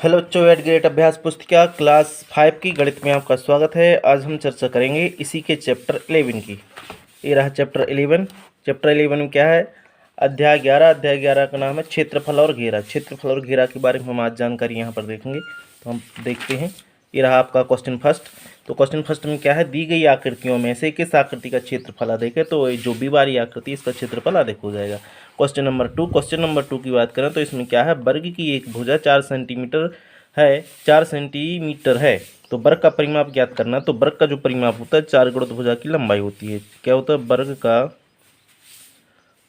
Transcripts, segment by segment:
Hello बच्चों, eight grade अभ्यास पुस्तिका क्लास 5 की गणित में आपका स्वागत है। आज हम चर्चा करेंगे इसी के चैप्टर 11 की। ये रहा चैप्टर 11। चैप्टर 11 में क्या है? अध्याय 11। अध्याय 11 का नाम है क्षेत्रफल और घेरा। क्षेत्रफल और घेरा के बारे में हम आज जानकारी यहाँ पर देखेंगे। तो हम देखते हैं। ये रहा आपका क्वेश्चन फर्स्ट। तो क्वेश्चन फर्स्ट में क्या है? दी गई आकृतियों में से किस आकृति का क्षेत्रफल अधिक है? तो जो बी वाली आकृति इसका क्षेत्रफल अधिक हो जाएगा। Question number 2। क्वेश्चन नंबर 2 की बात करें तो इसमें क्या है? वर्ग की एक भुजा 4 सेंटीमीटर है, 4 सेंटीमीटर है। तो वर्ग का परिमाप ज्ञात करना। तो वर्ग का जो परिमाप होता है 4 गुणित भुजा की लंबाई होती है। क्या होता है? वर्ग का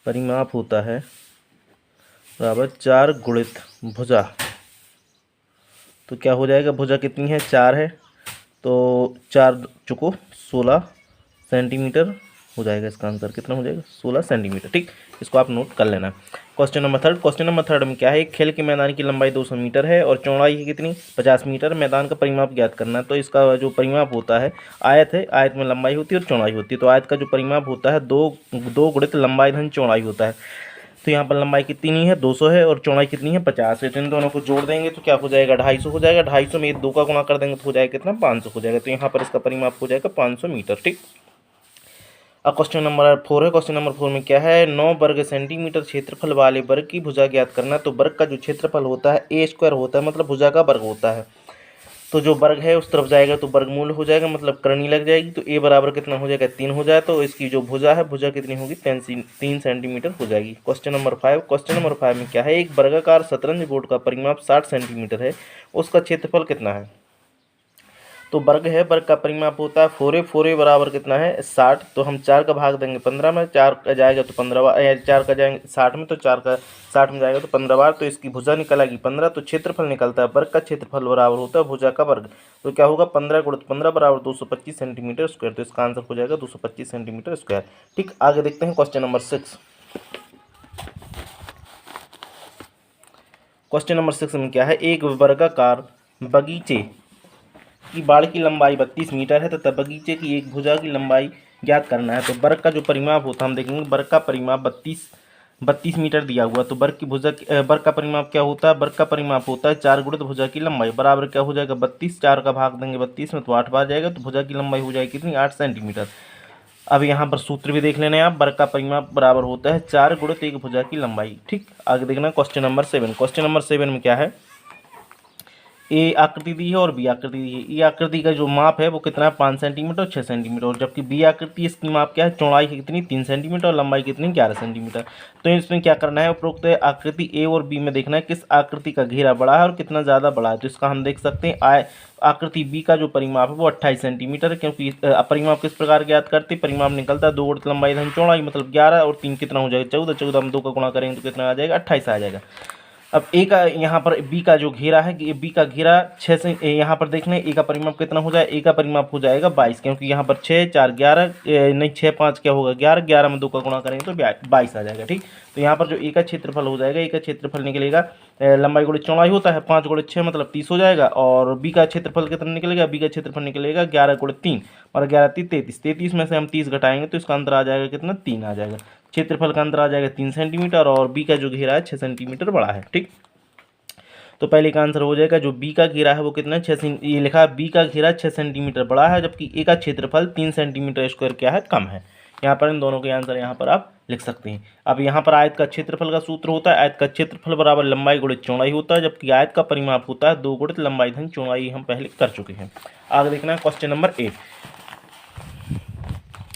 परिमाप होता है बराबर 4 गुणित भुजा। तो क्या हो जाएगा? भुजा कितनी है? 4 है, तो 4 चुको 16 सेंटीमीटर हो जाएगा। इसका आंसर कितना हो जाएगा? 16 सेंटीमीटर। ठीक, इसको आप नोट कर लेना। Question number third. Question number third में क्या है? खेल के मैदान की लंबाई 200 मीटर है और चौड़ाई है कितनी? 50 मीटर। मैदान का परिमाप ज्ञात करना है। तो इसका जो परिमाप होता है, आयत है, आयत में लंबाई होती है और चौड़ाई होती है। तो आयत का जो परिमाप होता है दो गुणित लंबाई धन चौड़ाई होता है। तो यहाँ पर लंबाई कितनी है? 200 है और चौड़ाई कितनी है? 50 है। तो इन दोनों को जोड़ देंगे तो क्या हो जाएगा? 250 हो जाएगा। 250 में 2 का गुणा कर देंगे तो हो जाएगा कितना? 500 हो जाएगा। तो यहाँ पर इसका परिमाप हो जाएगा 500 मीटर। ठीक। अब क्वेश्चन नंबर 4 है। क्वेश्चन नंबर 4 में क्या है? 9 वर्ग सेंटीमीटर क्षेत्रफल वाले वर्ग की भुजा ज्ञात करना। तो वर्ग का जो क्षेत्रफल होता है ए स्क्वायर होता है, मतलब भुजा का वर्ग होता है। तो जो वर्ग है उस तरफ जाएगा तो वर्गमूल हो जाएगा, मतलब करनी लग जाएगी। तो ए बराबर कितना हो जाएगा? 3 हो जाए। तो इसकी जो भुजा है, भुजा कितनी होगी? 3 सेंटीमीटर हो जाएगी। Question number 5। क्वेश्चन नंबर 5 में क्या है? एक वर्गाकार शतरंज बोर्ड का परिमाप 60 सेंटीमीटर है, उसका क्षेत्रफल कितना है? तो वर्ग है, वर्ग का परिमाप होता है 4a बराबर कितना है? 60। तो हम 4 का भाग देंगे 15 में, 4 का जाएगा तो 15 बार, 4 का जाएंगे 60 में, तो 4 का 60 में जाएगा तो 15 बार। तो इसकी भुजा निकल आएगी 15। तो क्षेत्रफल निकलता है, वर्ग का क्षेत्रफल बराबर होता है भुजा का वर्ग। तो क्या होगा? 15 गुणित 15 बराबर 225 सेंटीमीटर स्क्वायर। तो इसका आंसर हो जाएगा 225 सेंटीमीटर स्क्वायर। ठीक, आगे देखते हैं क्वेश्चन नंबर 6। क्वेश्चन नंबर 6 में क्या है? एक वर्गाकार बगीचे की बाड़ की लंबाई 32 मीटर है तथा बगीचे की एक भुजा की लंबाई ज्ञात करना है। तो वर्ग का जो परिमाप होता है, हम देखेंगे वर्ग का परिमाप 32 मीटर दिया हुआ। तो वर्ग की भुजा वर्ग का परिमाप क्या होता है? वर्ग का परिमाप होता है 4 गुणित भुजा की लंबाई बराबर क्या हो जाएगा? 32। 4 का भाग देंगे 32 में तो 8 बार जाएगा। तो भुजा की लंबाई हो जाएगी कितनी? 8 सेंटीमीटर। अब यहाँ पर सूत्र भी देख लेना है आप। वर्ग का परिमाप बराबर होता है 4 गुणित एक भुजा की लंबाई। ठीक, आगे देखना क्वेश्चन नंबर 7। क्वेश्चन नंबर 7 में क्या है? ए आकृति दी है और बी आकृति दी है। ए आकृति का जो माप है वो कितना है? 5 सेंटीमीटर और 6 सेंटीमीटर। और जबकि बी आकृति, इसकी माप क्या है? चौड़ाई है कितनी? 3 सेंटीमीटर और लंबाई कितनी? 11 सेंटीमीटर। तो इसमें क्या करना है? उपरोक्त आकृति ए और बी में देखना है किस आकृति का घेरा बड़ा है और कितना ज़्यादा बड़ा है। तो इसका हम देख सकते हैं आकृति बी का जो परिमाप है वो 28 सेंटीमीटर है, क्योंकि परिमाप किस प्रकार ज्ञात करते? परिमाप निकलता है 2 गुणित लंबाई धन चौड़ाई, मतलब 11 और 3 कितना हो जाएगा? 14। 14 हम 2 का गुणा करेंगे तो कितना आ जाएगा? 28 आ जाएगा। अब ए का यहाँ पर बी का जो घेरा है कि बी का घेरा 6 से यहाँ पर देख लें ए का परिमाप कितना हो जाए? ए का परिमाप हो जाएगा 22, क्योंकि यहाँ पर 6 4 11 नहीं 6 5 क्या होगा? 11। 11 में 2 का गुणा करेंगे तो 22 आ जाएगा। ठीक, तो यहाँ पर जो ए का क्षेत्रफल हो जाएगा, ए का क्षेत्रफल निकलेगा लंबाई गुणित चौड़ाई होता है 5 गुणित 6 मतलब 30 हो जाएगा। और बी का क्षेत्रफल कितना निकलेगा? बी का क्षेत्रफल निकलेगा 11 गुणित 3 और 11 3 33। 33 में से हम 30 घटाएंगे तो इसका अंतर आ जाएगा कितना? 3 आ जाएगा। क्षेत्रफल का अंतर आ जाएगा 3 सेंटीमीटर और बी का जो घेरा है 6 सेंटीमीटर बड़ा है। ठीक, तो पहले का आंसर हो जाएगा जो बी का घेरा है वो कितना? 6 ये लिखा है बी का घेरा 6 सेंटीमीटर बड़ा है, जबकि ए का क्षेत्रफल 3 सेंटीमीटर स्क्वायर क्या है? कम है। यहाँ पर इन दोनों के आंसर यहाँ पर आप लिख सकते हैं। अब यहाँ पर आयत का क्षेत्रफल का सूत्र होता है, आयत का क्षेत्रफल बराबर लंबाई गुणित चौड़ाई होता है, जबकि आयत का परिमाप होता है 2 गुणित लंबाई धन चौड़ाई। हम पहले कर चुके हैं। आगे देखना है क्वेश्चन नंबर 8।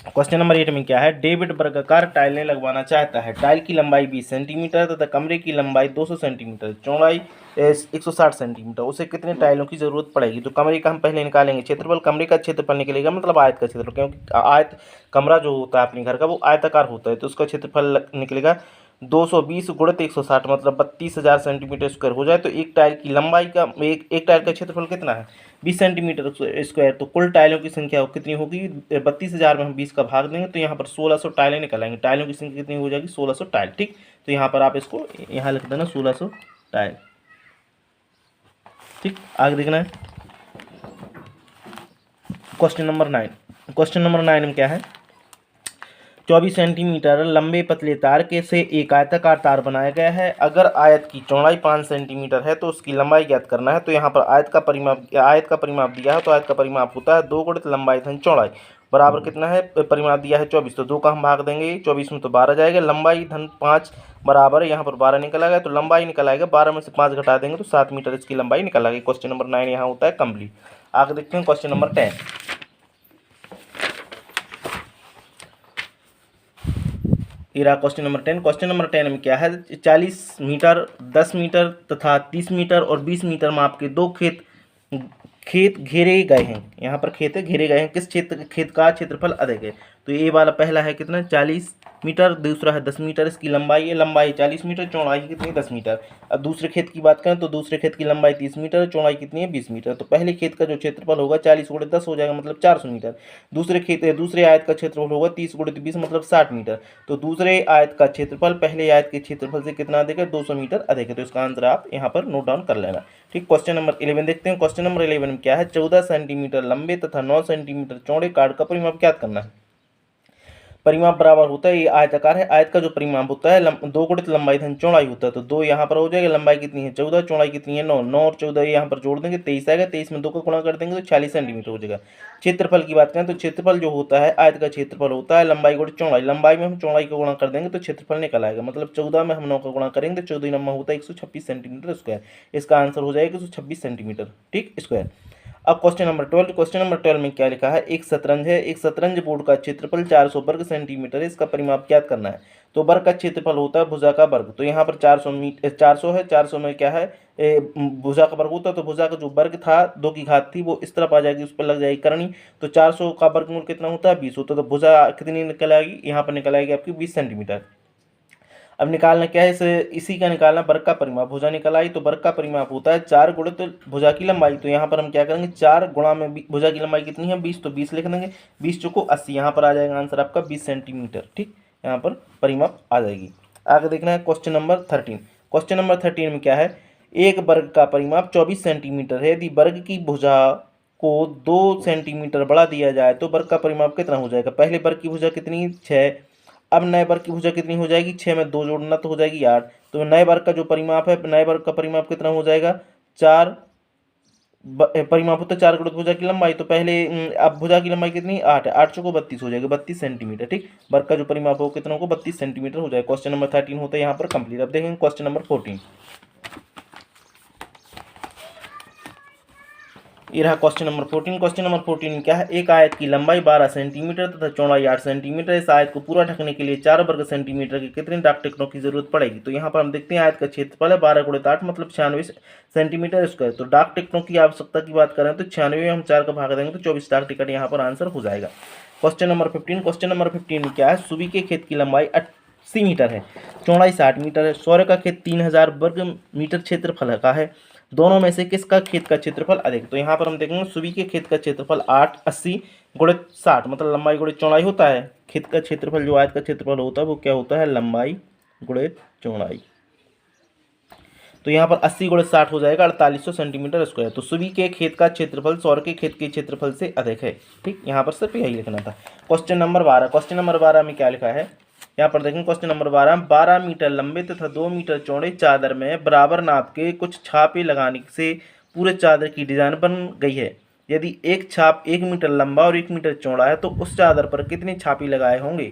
क्वेश्चन नंबर 8 में क्या है? डेविड वर्गाकार टाइलें लगवाना चाहता है। टाइल की लंबाई 20 सेंटीमीटर तथा कमरे की लंबाई 200 सेंटीमीटर, चौड़ाई 160 सेंटीमीटर। उसे कितने टाइलों की जरूरत पड़ेगी? तो कमरे का हम पहले निकालेंगे क्षेत्रफल। कमरे का क्षेत्रफल निकलेगा मतलब आयत का क्षेत्रफल, क्योंकि आयत कमरा जो होता है अपने घर का वो आयताकार होता है। तो उसका क्षेत्रफल निकलेगा 220 गुणित 160 मतलब 32,000 सेंटीमीटर स्क्वायर हो जाए। तो एक टाइल की लंबाई का एक टाइल का क्षेत्रफल कितना है? 20 सेंटीमीटर स्क्वायर। तो कुल टाइलों की संख्या कितनी होगी? 32,000 में हम 20 का भाग देंगे तो यहाँ पर 1600 टाइलें निकल आएंगी। टाइलों की संख्या कितनी हो जाएगी? 1600 टाइल। ठीक, तो यहाँ पर आप इसको यहाँ लिख देना 1600 टाइल। ठीक, आगे देखना है क्वेश्चन नंबर 9। क्वेश्चन नंबर 9 में क्या है? 24 सेंटीमीटर लंबे पतले तार के से एक आयताकार तार बनाया गया है। अगर आयत की चौड़ाई 5 सेंटीमीटर है तो उसकी लंबाई ज्ञात करना है। तो यहाँ पर आयत का परिमाप दिया है, तो आयत का परिमाप होता है 2 गुणित लंबाई धन चौड़ाई बराबर कितना है, परिमाप दिया है 24, तो 2 का हम भाग देंगे 24 में तो 12 जाएगा, लंबाई धन 5 बराबर यहाँ पर 12 निकल आएगा, तो लंबाई निकल आएगा 12 में से 5 घटा देंगे तो 7 मीटर इसकी लंबाई निकल आएगी। क्वेश्चन नंबर 9 यहाँ होता है कंप्लीट। आगे देखते हैं क्वेश्चन नंबर 10। ये रहा क्वेश्चन नंबर 10। क्वेश्चन नंबर 10 में क्या है, 40 मीटर, 10 मीटर तथा 30 मीटर और 20 मीटर माप के दो खेत घेरे गए हैं। यहाँ पर खेत घेरे गए हैं, किस खेत का क्षेत्रफल अधिक है। तो ये वाला पहला है कितना 40 मीटर, दूसरा है 10 मीटर, इसकी लंबाई है, लंबाई 40 मीटर, चौड़ाई कितनी 10 मीटर। अब दूसरे खेत की बात करें तो दूसरे खेत की लंबाई 30 मीटर, चौड़ाई कितनी है 20 मीटर। तो पहले खेत का जो क्षेत्रफल होगा 40 गुणित 10 हो जाएगा मतलब 400 मीटर। दूसरे आयत का क्षेत्रफल होगा 30 गुणित 20 मतलब 60 मीटर। तो दूसरे आयत का क्षेत्रफल पहले आयत के क्षेत्रफल से कितना अधिक है, 200 मीटर अधिक है। तो इसका आंसर आप यहाँ पर नोट डाउन कर लेना। ठीक, क्वेश्चन नंबर 11 देखते हैं। क्वेश्चन नंबर 11 में क्या है, 14 सेंटीमीटर लंबे तथा 9 सेंटीमीटर चौड़े कार्ड का परिमाप ज्ञात करना है। परिमाप बराबर होता है, ये आयताकार है, आयत का जो परिमाप होता है 2 गुणित लंबाई धन चौड़ाई होता है। तो 2 यहाँ पर हो जाएगा, लंबाई कितनी है 14, चौड़ाई कितनी है 9, 9 और 14 यहाँ पर जोड़ देंगे 23 आएगा, 23 में 2 का गुणा कर देंगे तो 40 सेंटीमीटर हो जाएगा। क्षेत्रफल की बात करें तो क्षेत्रफल जो होता है आयत का क्षेत्रफल होता है लंबाई गुणित चौड़ाई, लंबाई में हम चौड़ाई का गुणा कर देंगे तो क्षेत्रफल निकल आएगा। मतलब 14 में हम 9 का गुणा करेंगे तो 14 नंबर होता है 126 सेंटीमीटर स्क्वायर। इसका आंसर हो जाएगा 126 सेंटीमीटर ठीक स्क्वायर। अब क्वेश्चन नंबर 12। क्वेश्चन नंबर 12 में क्या लिखा है, एक शतरंज है, एक शतरंज बोर्ड का क्षेत्रफल 400 वर्ग सेंटीमीटर है, इसका परिमाप ज्ञात करना है। तो वर्ग का क्षेत्रफल होता है भुजा का वर्ग। तो यहाँ पर 400 है, 400 में क्या है भुजा का वर्ग होता है। तो भुजा का जो वर्ग था 2 की घात थी वो इस तरफ आ जाएगी, उस पर लग जाएगी करनी। तो 400 का वर्गमूल कितना होता है 20 होता है। तो भुजा कितनी निकल आएगी, यहाँ पर निकल आएगी आपकी 20 सेंटीमीटर। अब निकालना क्या है, इसी का निकालना वर्ग का परिमाप। भुजा निकल आई तो वर्ग का परिमाप होता है 4 गुणित भुजा की लंबाई। तो यहाँ पर हम क्या करेंगे 4 गुणा में भुजा की लंबाई कितनी है 20, तो 20 लिख देंगे, 20 चौको 80, यहाँ पर आ जाएगा आंसर आपका 20 सेंटीमीटर। ठीक, यहाँ पर परिमाप आ जाएगी। आगे देखना है क्वेश्चन नंबर 13। क्वेश्चन नंबर 13 में क्या है, एक वर्ग का परिमाप 24 सेंटीमीटर है, यदि वर्ग की भुजा को 2 सेंटीमीटर बढ़ा दिया जाए तो वर्ग का परिमाप कितना हो जाएगा। पहले वर्ग की भुजा कितनी 6, अब नए वर्ग की भुजा कितनी हो जाएगी 6 में 2 जोड़ना तो हो जाएगी 8। तो नए वर्ग का जो परिमाप है, नए वर्ग का परिमाप कितना हो जाएगा 4, परिमाप होता है 4 गुणित भुजा की लंबाई। तो पहले अब भुजा की लंबाई कितनी 8 है, 8 चौको 32 हो जाएगा 32 सेंटीमीटर। ठीक, वर्ग का जो परिमाप हो कितना होगा 32 सेंटीमीटर हो जाएगा। क्वेश्चन नंबर 13 होता है यहाँ पर कंप्लीट। अब देखेंगे क्वेश्चन नंबर 14। ये रहा क्वेश्चन नंबर 14। क्वेश्चन नंबर 14 में क्या है, एक आयत की लंबाई 12 सेंटीमीटर तथा चौड़ाई 8 सेंटीमीटर। इस आयत को पूरा ढकने के लिए 4 वर्ग सेंटीमीटर के कितने डाक टिकटों की जरूरत पड़ेगी। तो यहाँ पर हम देखते हैं आयत का क्षेत्रफल है 12 गुणित 8 मतलब 96 सेंटीमीटर स्क्वायर। तो डाक टिकटों की आवश्यकता की बात करें तो 96 में हम 4 का भाग देंगे तो 24 डाक टिकट यहाँ पर आंसर हो जाएगा। Question number 15। क्वेश्चन नंबर 15 में क्या है, सुबी के खेत की लंबाई 80 मीटर है, चौड़ाई 60 मीटर है, सौर्य का खेत 3000 वर्ग मीटर क्षेत्रफल का है, दोनों में से किसका खेत का क्षेत्रफल अधिक। तो यहाँ पर हम देखेंगे सुबी के खेत का क्षेत्रफल 80 गुणित 60 मतलब लंबाई गुणित चौड़ाई होता है। खेत का क्षेत्रफल जो आयत का क्षेत्रफल होता है वो क्या होता है लंबाई गुणित चौड़ाई। तो यहाँ पर 80 गुणित 60 हो जाएगा 4800 सेंटीमीटर स्क्वायर। तो सुबी के खेत का क्षेत्रफल सौर के खेत के क्षेत्रफल से अधिक है। ठीक, यहाँ पर सिर्फ यही लिखना था। Question number 12। क्वेश्चन नंबर 12 में क्या लिखा है, यहाँ पर देखेंगे क्वेश्चन नंबर 12 मीटर लंबे तथा 2 मीटर चौड़े चादर में बराबर नाप के कुछ छापे लगाने से पूरे चादर की डिजाइन बन गई है। यदि एक छाप 1 मीटर लंबा और 1 मीटर चौड़ा है तो उस चादर पर कितने छापे लगाए होंगे।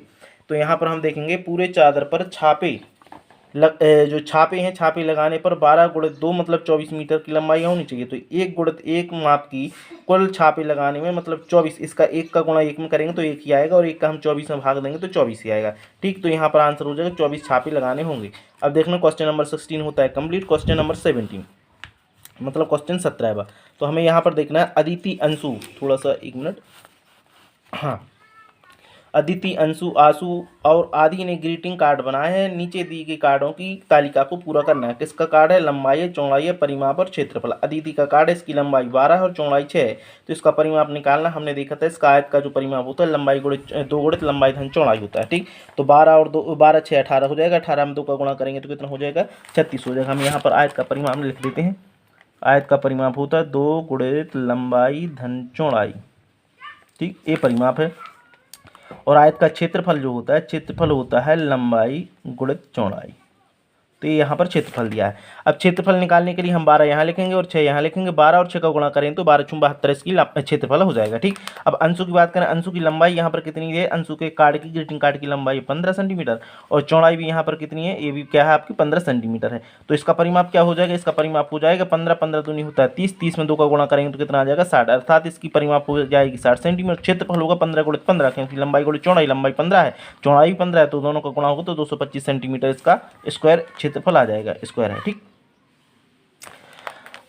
तो यहाँ पर हम देखेंगे पूरे चादर पर छापे जो छापे हैं, छापे लगाने पर 12 गुणित 2 मतलब 24 मीटर की लंबाई होनी चाहिए। तो 1 गुणित 1 माप की कुल छापे लगाने में मतलब 24, इसका 1 का गुणा 1 में करेंगे तो 1 ही आएगा और 1 का हम 24 में भाग देंगे तो 24 ही आएगा। ठीक, तो यहाँ पर आंसर हो जाएगा 24 छापे लगाने होंगे। अब देखना क्वेश्चन नंबर 16 होता है कंप्लीट। क्वेश्चन नंबर 17 मतलब क्वेश्चन 17। तो हमें यहाँ पर देखना है अदिति अंशु, थोड़ा सा 1 मिनट, हाँ, अदिति अंशु आशु और आदि ने ग्रीटिंग कार्ड बनाए हैं, नीचे दी गई कार्डों की तालिका को पूरा करना है। किसका कार्ड है, लंबाई है, चौड़ाई है, परिमाप और क्षेत्रफल। अदिति का कार्ड है, इसकी लंबाई 12 है और चौड़ाई 6 है। तो इसका परिमाप निकालना, हमने देखा था इसका आयत का जो परिमाप होता है लंबाई गुणित 2 गुणित लंबाई धन चौड़ाई होता है। ठीक, तो 12 और 2 12 6 18 हो जाएगा, 18 में 2 का गुणा करेंगे तो कितना हो जाएगा 36 हो जाएगा। हम यहाँ पर आयत का परिमाप लिख देते हैं। आयत का परिमाप होता है 2 गुणित लंबाई धन चौड़ाई। ठीक, ये परिमाप है। और आयत का क्षेत्रफल जो होता है, क्षेत्रफल होता है लंबाई गुणित चौड़ाई। तो ये यहाँ पर क्षेत्रफल दिया है। अब क्षेत्रफल निकालने के लिए हम 12 यहाँ लिखेंगे और 6 यहाँ लिखेंगे। 12 और 6 का गुणा करें तो 12 × 72 इसकी क्षेत्रफल हो जाएगा। ठीक, अब अंशु की बात करें, अंशु की लंबाई यहाँ पर कितनी है, अंशु के कार्ड की ग्रीटिंग कार्ड की लंबाई 15 सेंटीमीटर और चौड़ाई भी यहाँ पर कितनी है, ये भी क्या है आपकी 15 सेंटीमीटर है। तो इसका परिमाप क्या हो जाएगा, इसका परिमाप हो जाएगा 15, 15 दूनी होता है 30, 30 में 2 का गुणा करेंगे तो कितना आ जाएगा 60, अर्थात इसकी परिमाप हो जाएगी 60 सेंटीमीटर। क्षेत्रफल होगा 15 × 15, क्योंकि लंबाई गुणित चौड़ाई, लंबाई 15 है, चौड़ाई भी 15 है, तो दोनों का गुणा होगा तो 225 सेंटीमीटर इसका स्क्वायर क्षेत्रफल आ जाएगा, स्क्वायर है। ठीक,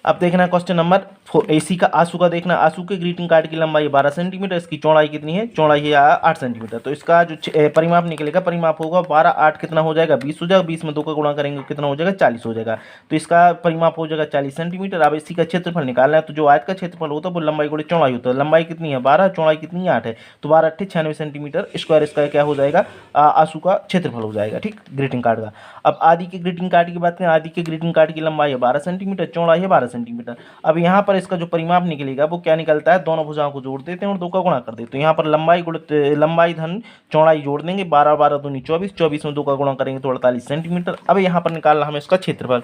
अब देखना क्वेश्चन नंबर 4, एसी का आंसू का देखना। आंसू के ग्रीटिंग कार्ड की लंबाई 12 सेंटीमीटर, इसकी चौड़ाई कितनी है, चौड़ाई है 8 सेंटीमीटर। तो इसका जो परिमाप निकलेगा, परिमाप होगा 12, 8 कितना हो जाएगा 20 हो जाएगा, 20 में 2 का गुणा करेंगे कितना हो जाएगा 40 हो जाएगा। तो इसका परिमाप हो जाएगा 40 सेंटीमीटर। अब इसी का क्षेत्रफल निकालना है, तो जो आयत का क्षेत्रफल होता है वो लंबाई गुणित चौड़ाई होता है। लंबाई कितनी है 12, चौड़ाई कितनी है 8 है, तो 12 × 8 96 सेंटीमीटर स्क्वायर इसका क्या हो जाएगा, आंसू का क्षेत्रफल हो जाएगा। ठीक, ग्रीटिंग कार्ड का। अब आदि के ग्रीटिंग कार्ड की बात करें, आदि के ग्रीटिंग कार्ड की लंबाई है 12 सेंटीमीटर, चौड़ाई है 12 सेंटीमीटर। अब यहाँ पर इसका जो परिमाप निकलेगा वो क्या निकलता है, दोनों भुजाओं को जोड़ देते हैं और 2 का गुणा कर देते हैं। तो यहाँ पर लंबाई गुणित लंबाई धन चौड़ाई जोड़ देंगे, 12, 12 दूनी 24, 24 में 2 का गुणा करेंगे तो 48 सेंटीमीटर। अब यहाँ पर निकालना हमें इसका क्षेत्रफल।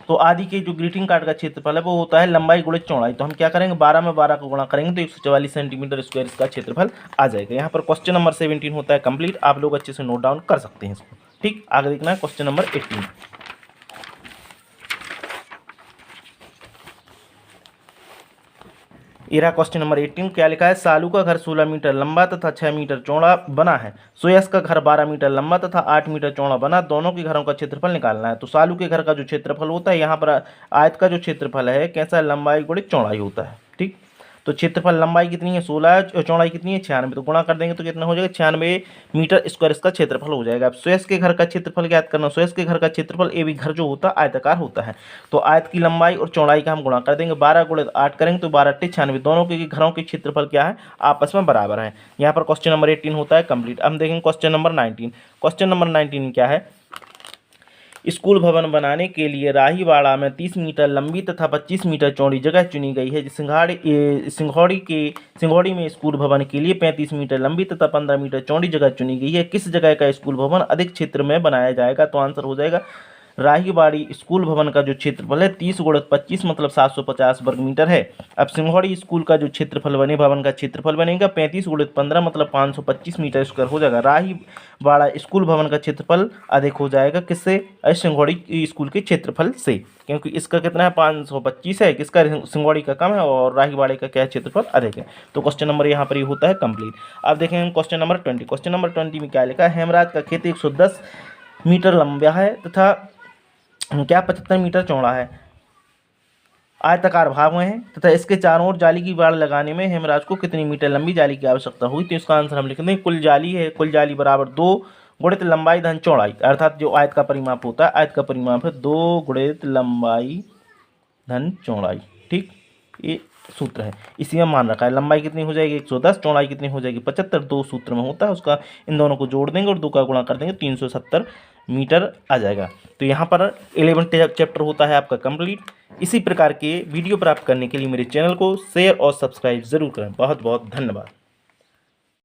तो आदि के जो ग्रीटिंग कार्ड का क्षेत्रफल है वो होता है लंबाई गुणित चौड़ाई। तो हम क्या करेंगे, 12 में 12 का गुणा करेंगे तो 144 सेंटीमीटर स्क्वायर इसका क्षेत्रफल आ जाएगा। यहाँ पर क्वेश्चन नंबर 17 होता है कंप्लीट। आप लोग अच्छे से नोट डाउन कर सकते हैं इसको। ठीक, आगे देखना है क्वेश्चन नंबर 18। ये रहा क्वेश्चन नंबर 18। क्या लिखा है, सालू का घर 16 मीटर लंबा तथा 6 मीटर चौड़ा बना है। सुयस का घर 12 मीटर लंबा तथा 8 मीटर चौड़ा बना। दोनों के घरों का क्षेत्रफल निकालना है। तो सालू के घर का जो क्षेत्रफल होता है, यहाँ पर आयत का जो क्षेत्रफल है कैसा है, लंबाई गुणित चौड़ाई होता है। ठीक, तो क्षेत्रफल लंबाई कितनी है 16 है, चौड़ाई कितनी है 96, तो गुणा कर देंगे तो कितना हो जाएगा 96 मीटर स्क्वायर इसका क्षेत्रफल हो जाएगा। अब सुयस के घर का क्षेत्रफल ज्ञात करना। सुयस के घर का क्षेत्रफल, ए भी घर जो होता है आयताकार होता है, तो आयत की लंबाई और चौड़ाई का हम गुणा कर देंगे। 12 × 8 करेंगे तो 12 × 8 96, दोनों के घरों के क्षेत्रफल क्या है, आपस में बराबर है। यहाँ पर क्वेश्चन नंबर 18 होता है कंप्लीट। अब देखेंगे क्वेश्चन नंबर 19। क्वेश्चन नंबर 19 क्या है, स्कूल भवन बनाने के लिए राहीवाड़ा में 30 मीटर लंबी तथा 25 मीटर चौड़ी जगह चुनी गई है। सिंघोड़ी में स्कूल भवन के लिए 35 मीटर लंबी तथा 15 मीटर चौड़ी जगह चुनी गई है। किस जगह का स्कूल भवन अधिक क्षेत्र में बनाया जाएगा, तो आंसर हो जाएगा राहीवाड़ी स्कूल भवन का जो क्षेत्रफल है 30 × 25 मतलब 750 वर्ग मीटर है। अब सिंघोड़ी स्कूल का जो क्षेत्रफल बने, भवन का क्षेत्रफल बनेगा 35 × 15 मतलब 525 मीटर स्क्वायर हो जाएगा। राहीवाड़ा स्कूल भवन का क्षेत्रफल अधिक हो जाएगा किससे, सिंघोड़ी स्कूल के क्षेत्रफल से, क्योंकि इसका कितना है 525 है, किसका सिंघोड़ी का कम है और राहीवाड़े का क्या है क्षेत्रफल अधिक है। तो क्वेश्चन नंबर यहाँ पर ये होता है कंप्लीट। अब देखेंगे क्वेश्चन नंबर 20। क्वेश्चन नंबर 20 में क्या लिखा है, हेमराज का खेत 110 मीटर लंबा है तथा क्या 75 मीटर चौड़ा है, आयताकार भाग में है तथा इसके चारों ओर जाली की बाड़ लगाने में हेमराज को कितनी मीटर लंबी जाली की आवश्यकता होगी। तो इसका आंसर हम लिख देंगे कुल जाली है, कुल जाली बराबर 2 गुणित लंबाई धन चौड़ाई, अर्थात जो आयत का परिमाप होता है, आयत का परिमाप है 2 गुणित लंबाई धन चौड़ाई। ठीक, ये सूत्र है, इसी में मान रखा है। लंबाई कितनी हो जाएगी 110, चौड़ाई कितनी हो जाएगी 75, 2 सूत्र में होता है उसका, इन दोनों को जोड़ देंगे और 2 का गुणा कर देंगे 370 मीटर आ जाएगा। तो यहाँ पर 11 चैप्टर होता है आपका कंप्लीट। इसी प्रकार के वीडियो प्राप्त करने के लिए मेरे चैनल को शेयर और सब्सक्राइब जरूर करें। बहुत बहुत धन्यवाद।